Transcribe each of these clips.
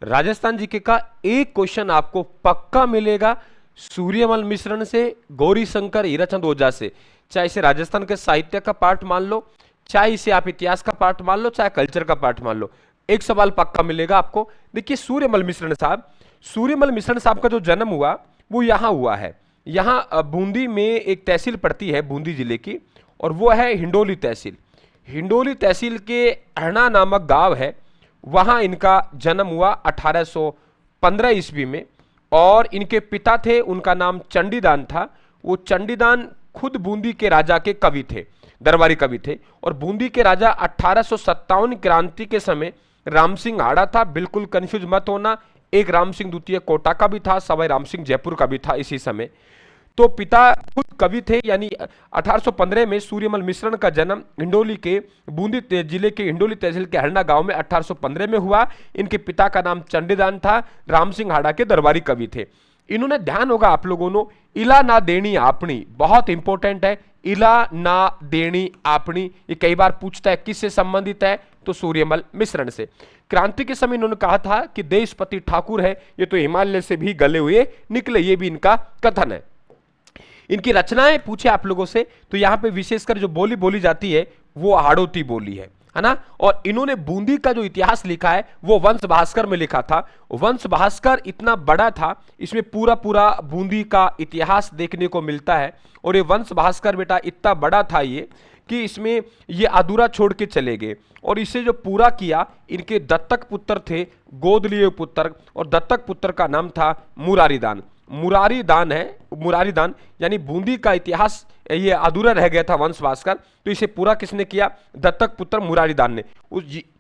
Rajasthan GK का एक question आपको पक्का मिलेगा सूर्यमल मिश्रण से, गौरी शंकर हीराचंद ओझा से। चाहे इसे राजस्थान के साहित्य का पार्ट मान लो, चाहे इसे आप इतिहास का पार्ट मान लो, चाहे कल्चर का पार्ट मान लो, एक सवाल पक्का मिलेगा आपको। देखिए सूर्यमल मिश्रण साहब का जो जन्म हुआ वो यहां हुआ है। यहां बूंदी में एक तहसील पड़ती है बूंदी जिले की, और वो है हिंडोली तहसील। हिंडोली तहसील के अहना नामक गांव है, वहां इनका जन्म हुआ 1815 ईस्वी में। और इनके पिता थे, उनका नाम चंडीदान था। वो चंडीदान खुद बूंदी के राजा के कवि थे, दरबारी कवि थे। और बूंदी के राजा 1857 क्रांति के समय राम सिंह आड़ा था, बिल्कुल कंफ्यूज मत होना, एक राम सिंह द्वितीय कोटा का भी था, सवाई राम सिंह जयपुर का भी था इसी समय। तो पिता खुद कवि थे, यानी 1815 में सूर्यमल मिश्रण का जन्म हिंडोली के बूंदी जिले के हिंडोली तहसील के हरना गांव में 1815 में हुआ। इनके पिता का नाम चंडीदान था, राम सिंह हाड़ा के दरबारी कवि थे। इन्होंने, ध्यान होगा आप लोगों ने, इला ना देनी आपनी, बहुत इंपॉर्टेंट है, इला ना देनी आपनी, ये कई बार पूछता है किससे संबंधित है, तो सूर्यमल मिश्रण से। क्रांति के समय इन्होंने कहा था कि देशपति ठाकुर है, ये तो हिमालय से भी गले हुए निकले, ये भी इनका कथन है। इनकी रचनाएं पूछे आप लोगों से तो यहां पे विशेषकर जो बोली बोली जाती है वो हाड़ौती बोली है ना। और इन्होंने बूंदी का जो इतिहास लिखा है वो वंश भास्कर में लिखा था। वंश भास्कर इतना बड़ा था, इसमें पूरा पूरा बूंदी का इतिहास देखने को मिलता है। और ये वंश भास्कर बेटा इतना बड़ा था ये कि इसमें ये अधूरा छोड़ के चले गए। और इसे जो पूरा किया, इनके दत्तक पुत्र थे, गोद लिए पुत्र, और दत्तक पुत्र का नाम था मुरारीदान। मुरारीदान यानी बूंदी का इतिहास ये अधूरा रह गया था वंश भास्कर, तो इसे पूरा किसने किया, दत्तक पुत्र मुरारीदान ने।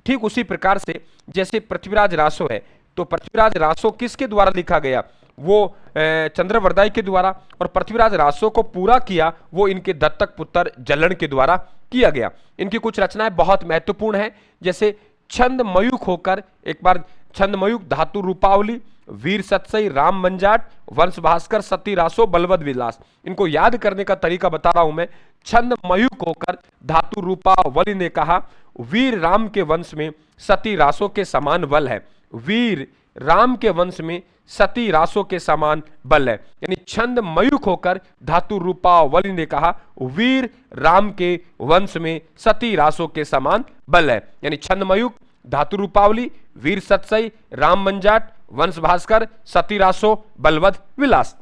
ठीक उसी प्रकार से जैसे पृथ्वीराज रासो है, तो पृथ्वीराज रासो किसके द्वारा लिखा गया, वो चंद्रवरदाई के द्वारा। और पृथ्वीराज रासो को पूरा किया वो इनके दत्तक पुत्र जलन के द्वारा किया गया। इनकी कुछ रचनाएं बहुत महत्वपूर्ण है, जैसे छंद मयूख होकर, एक बार छंद मयूख, धातु रूपावली, वीर सतसई, राम मंजाट, वंश भास्कर, सती रासो, बलवद विलास। इनको याद करने का तरीका बता रहा हूं मैं। छंद मयूख होकर धातु रूपावली ने कहा, वीर राम के वंश में सती रासो के समान बल है। वीर राम के वंश में सती रासो के समान बल है। यानी छंद मयूख होकर धातु रूपावली ने कहा, वीर राम के वंश में सती रासो के समान बल है। यानी छंद मयूख, धातु रूपावली, वीर सतसई, राम मंजाट, वंश भास्कर, सती रासो, बलवद विलास।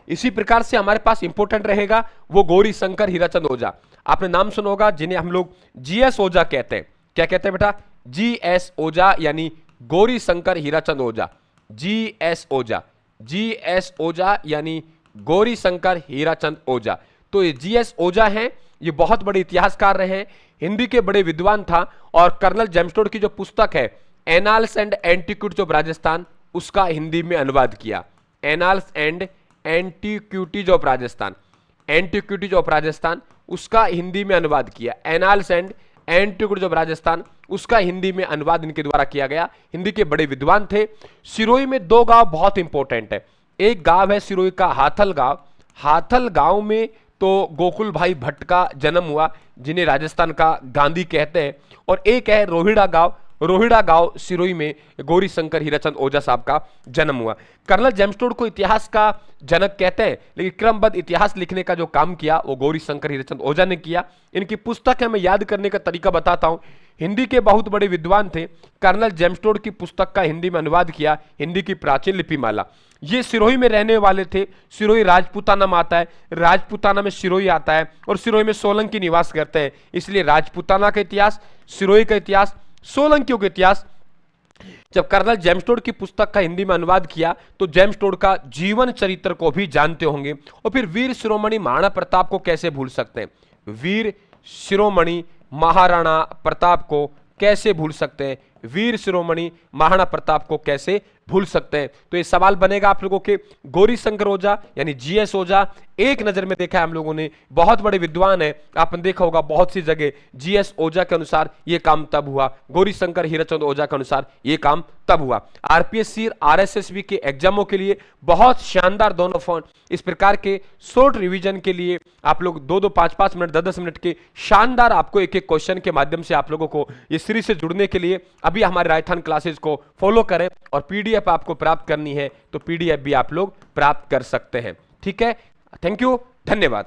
इसी प्रकार से हमारे पास इंपॉर्टेंट रहेगा वो गौरी शंकर हीराचंद ओझा। आपने नाम सुना होगा, जिन्हें हम लोग जीएस ओझा कहते हैं। क्या कहते हैं बेटा, जीएस ओझा, यानी गौरी शंकर हीराचंद ओझा। जीएस ओझा, जीएस ओझा यानी गौरी शंकर हीराचंद ओझा। तो ये जीएस ओझा हैं, ये बहुत बड़े इतिहासकार रहे हैं, हिंदी के बड़े विद्वान था। और कर्नल जेम्सटोड की जो पुस्तक है annals and antiquities of Rajasthan, उसका हिंदी में अनुवाद किया। Annals and antiquities of Rajasthan, antiquities of Rajasthan, उसका हिंदी में अनुवाद किया। Annals and antiquities of Rajasthan, उसका हिंदी में अनुवाद इनके द्वारा किया गया। हिंदी के बड़े विद्वान थे। सिरोही में दो गांव बहुत इंपॉर्टेंट है। एक गांव है सिरोही का हाथल गांव। हाथल गांव में तो गोकुल भाई भट्ट का जन्म हुआ, जिन्हें राजस्थान का गांधी कहते हैं। और एक है रोहिड़ा गांव। रोहिड़ा गांव सिरोही में गौरी शंकर हीराचंद ओझा साहब का जन्म हुआ। कर्नल जेम्सटोड को इतिहास का जनक कहते हैं, लेकिन क्रमबद्ध इतिहास लिखने का जो काम किया वो गौरी शंकर हीराचंद ओझा ने किया। इनकी पुस्तक है, मैं याद करने का तरीका बताता हूं। हिंदी के बहुत बड़े विद्वान थे। कर्नल जेम्सटोड की पुस्तक का हिंदी में अनुवाद किया, हिंदी की प्राचीन लिपिमाला। ये सिरोही में रहने वाले थे। सिरोही राजपूताना में आता है, राजपूताना में सिरोही आता है, और सिरोही में सोलंकी निवास करते हैं। इसलिए राजपूताना का इतिहास, सिरोही का इतिहास, सोलंकियों का इतिहास। जब कर्नल जेम्सटोड की पुस्तक का हिंदी में अनुवाद किया तो जेम्सटोड का जीवन चरित्र को भी जानते होंगे। और फिर वीर शिरोमणि महाराणा प्रताप को कैसे भूल सकते हैं, वीर शिरोमणि महाराणा प्रताप को कैसे भूल सकते हैं, वीर शिरोमणि महाराणा प्रताप को कैसे भूल सकते हैं। तो ये सवाल बनेगा आप लोगों के। गौरी शंकर ओझा यानी जीएस ओझा, एक नजर में देखा है हम लोगों ने, बहुत बड़े विद्वान है। आपने देखा होगा बहुत सी जगह जीएस ओझा के अनुसार ये काम तब हुआ, गौरी शंकर हीराचंद ओझा के अनुसार ये काम तब हुआ। आरपीएससी आरएसएसबी के एग्जामों के लिए बहुत शानदार दोनों फोन। इस प्रकार के शॉर्ट रिवीजन के लिए आप लोग 2-2, 5-5 मिनट, 10-10 मिनट के शानदार आपको एक एक क्वेश्चन के माध्यम से आप लोगों को ये सीरीज से जुड़ने के लिए अभी हमारे राजस्थान क्लासेस को फॉलो करें, और पीडीएफ आपको प्राप्त करनी है तो पीडीएफ भी आप लोग प्राप्त कर सकते हैं। ठीक है, थैंक यू, धन्यवाद।